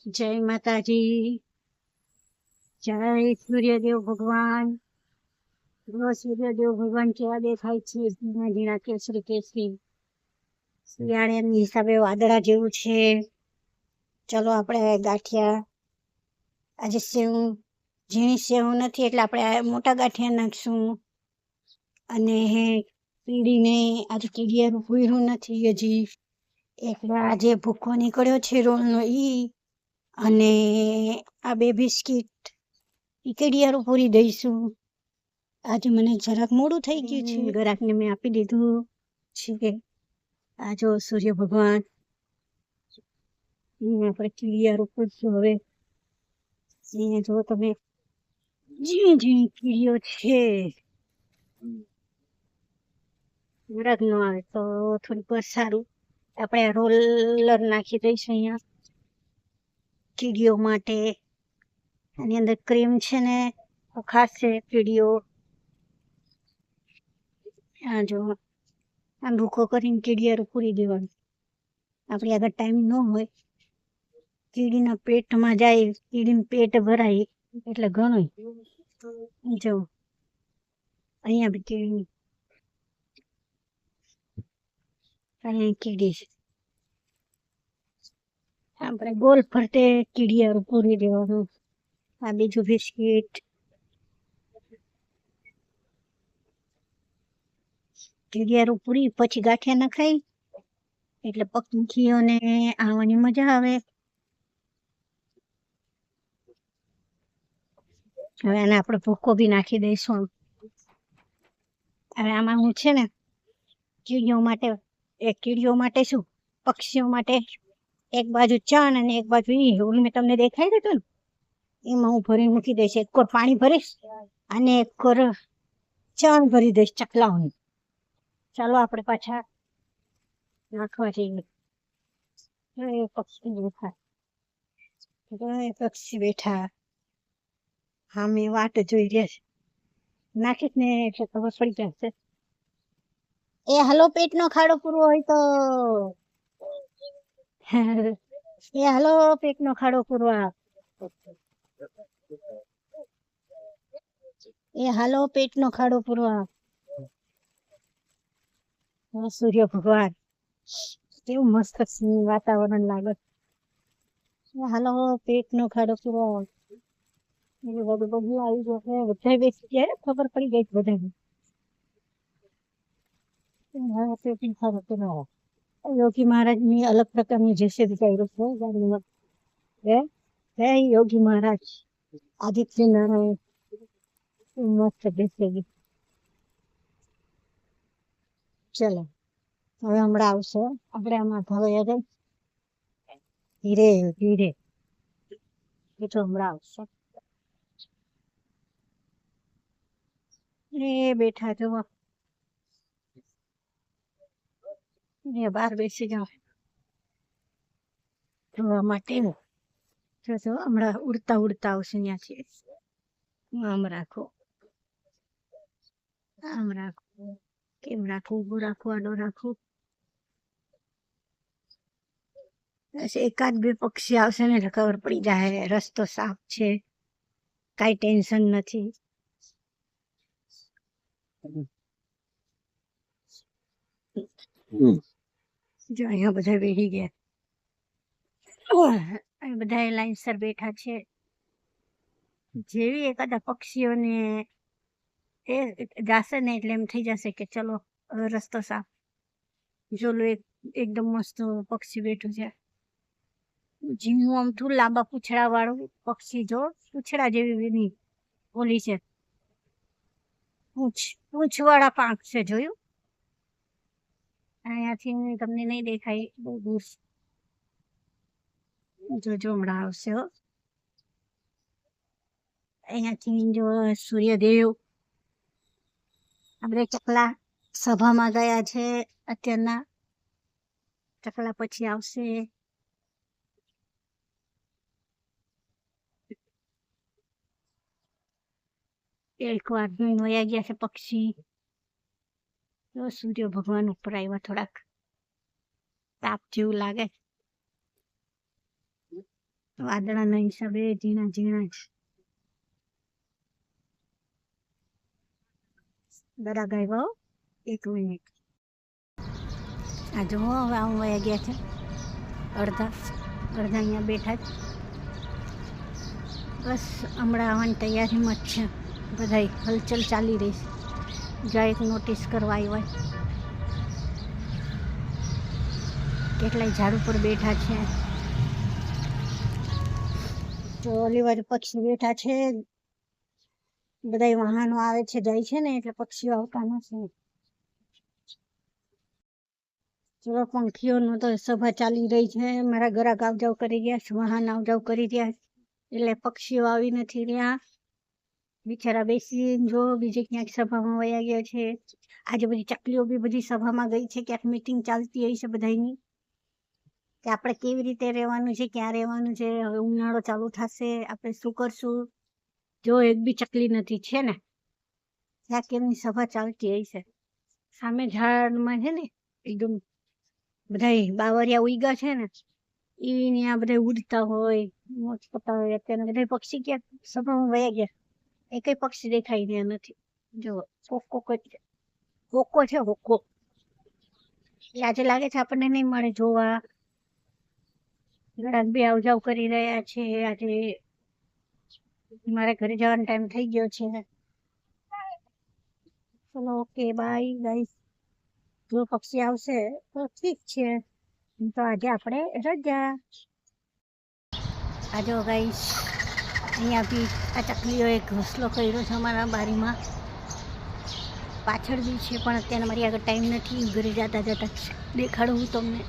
જય માતાજી, જય સૂર્યદેવ ભગવાન. સૂર્યદેવ ભગવાન કેવા દેખાય છે? ઝીણા ઝીણા કેસરી કેસરી, શિયાળાની હિસાબે વાદળા જેવું છે. ચલો આપણે ગાંઠિયા, આજે સેવ, ઝીણી સેવ નથી એટલે આપણે મોટા ગાંઠિયા નાખશું. અને કીડીને આજે કીડિયારું પૂર્યું નથી હજી, એટલે આજે ભૂકો નીકળ્યો છે રોલનો ઈ. અને આ 2 બિસ્કિટ ઈ કીડિયારું પૂરી દઈશું. આજે મને જરાક મોડું થઈ ગયું છે, ગરાકને મેં આપી દીધું છે. આ જો સૂર્ય ભગવાન, આપણે કીડિયારું પૂરશું હવે. અહીંયા જો તમે ઝીણી ઝીણી કીડીઓ છે. ગરાક ન આવે તો થોડીક વાર સારું, આપણે રોલર નાખી દઈશું અહીંયા કીડીઓ માટે. આની અંદર ક્રીમ છે ને ખાસ છે કીડીઓ. આ જો આમ ભૂકો કરીને કીડિયારું પૂરી દેવાનું. આપણી આગળ ટાઈમ ન હોય, કીડીના પેટમાં જાય, કીડીનું પેટ ભરાય એટલે ઘણું. જો અહીંયા બી કીડી, અહીંયા કીડી છે. આપણે ગોલ ફરતે કીડિયારું પૂરી દેવાનું. આ બીજું બિસ્કીટ, કીડિયારું પૂરી પછી ગાંઠિયા નખાય એટલે પક્ષીઓને આવવાની મજા આવે. હવે આને આપણે ભૂકો બી નાખી દઈશું. હવે આમાં હું છે ને કીડીઓ માટે શું, પક્ષીઓ માટે એક બાજુ ચણ અને એક બાજુ ઓલું મેં તમને દેખાઈ દીધું ને, એમાં હું ભરીને મૂકી દઈશ. એક કોર પાણી ભરીશ અને એક કોર ચણ ભરી દઈશ ચકલાઓની. ચાલો આપણે પાછા નાખવા જઈએ. પક્ષી બેઠા હા, મેં વાટ જોઈ રહ્યા છે. નાખીશ ને એટલે ખબર પડી જશે. એ હલો, પેટનો ખાડો પૂરવો હોય તો એ હલો, પેટનો ખાડો પૂરવા. એ હાલો, પેટનો ખાડો પૂરવા. સૂર્ય ભગવાન કેવું મસ્ત વાતાવરણ લાગે. હાલો, પેટનો ખાડો પૂરવા. બધું આવી જશે, બધા બેસી ગયા, ખબર પડી ગઈ બધાને. યોગી મહારાજ ની અલગ પ્રકારની જેસી કર્યું છે ગાડીમાં. હે યોગી મહારાજ આદિત્ય નારાયણ મસ્ત બેસી. ચલો હવે હમણાં આવશે, આપણે આમાં ધોયા જાય ધીરે ધીરે, એ તો હમણાં આવશે. એ બેઠા જવા બહાર બેસી જાઓ જોવા માટે. જો હમણાં ઉડતા ઉડતા આવશે ત્યાંથી. આમ રાખો, આમ રાખો, કેમ રાખવું, ઊભું રાખવું, આડો રાખવું. એકાદ 2 પક્ષી આવશે ને એટલે ખબર પડી જાય રસ્તો સાફ છે, કાંઈ ટેન્શન નથી. જો અહીંયા બધા બેસી ગયા, બધા લાઈનસર બેઠા છે. જેવી એકાદા પક્ષીઓને એ જાશે ને એટલે એમ થઈ જશે કે ચલો રસ્તો સાફ. જોલું એકદમ મસ્ત પક્ષી બેઠું છે, ઝીણું આમથું લાંબા પૂંછડા વાળું પક્ષી. જો પૂંછડા જેવી એની ઓલી છે, પૂંછવાળા પાંખ છે, જોયું? અહીંયાથી તમને નહીં દેખાય, બહુ દૂર. જોજો હમણાં આવશે. અહીંયાથી જો સૂર્યદેવ. આપણે ચકલા સભામાં ગયા છે અત્યારના, ચકલા પછી આવશે. એક વાર વયા ગયા છે પક્ષી. સૂર્ય ભગવાન ઉપર આવ્યા, થોડાક તાપ જેવું લાગે. વાદળાના હિસાબે ઝીણા ઝીણા જ દરા ગાય. 1 મિનિટ. આ જો હવે આમ વયા ગયા છે અડધા અહીંયા બેઠા જ. બસ હમણાં આવવાની તૈયારીમાં જ છે બધા. હલચલ ચાલી રહી છે. જ્યાં એક નોટિસ કરવા આવ્યા કેટલાય ઝાડ ઉપર બેઠા છે. તો ઓલી બાજુ પક્ષી બેઠા છે. બધા વાહનો આવે છે જાય છે ને એટલે પક્ષીઓ આવતા નથી. ચલો પંખીઓનું તો સભા ચાલી રહી છે. મારા ગ્રાહક આવ જાવ કરી રહ્યા છે, વાહન આવ જાવ કરી રહ્યા એટલે પક્ષીઓ આવી નથી રહ્યા. બિચારા બેસી જો બીજે ક્યાંક સભામાં વયા ગયા છે. આજે બધી ચકલીઓ બી બધી સભામાં ગઈ છે. ક્યાંક મીટિંગ ચાલતી હોય છે બધાની કે આપણે કેવી રીતે રહેવાનું છે, ક્યાં રહેવાનું છે. હવે ઉનાળો ચાલુ થશે, આપણે શું કરશું. જો એક બી ચકલી નથી છે ને, ક્યાંક એમની સભા ચાલતી હોય છે. સામે ઝાડમાં છે ને એકદમ બધા બાવરિયા ઉઈગા છે ને એ ત્યાં બધા ઉડતા હોય, મોજ કરતા હોય. અત્યારે બધા પક્ષી ક્યાંક સભામાં વયા ગયા. એકય પક્ષી દેખાઈ રહ્યા નથી. જો હોકો છે, હોકો. આજે લાગે છે આપણને નહીં મળે જોવા. ગ્રાહક બી આવ જાવ કરી રહ્યા છે. આજે મારે ઘરે જવાનો ટાઈમ થઈ ગયો છે. ચલો ઓકે બાય ગાઈસ. જો પક્ષી આવશે તો ઠીક છે, તો આજે આપણે રજા. આજો ગાઈસ અહીંયા બી આ ચકલીઓએ ઘોંસલો કર્યો છે અમારા બારીમાં. પાછળ બી છે પણ અત્યારે મારી આગળ ટાઈમ નથી. ઘરે જતા દેખાડું હું તમને.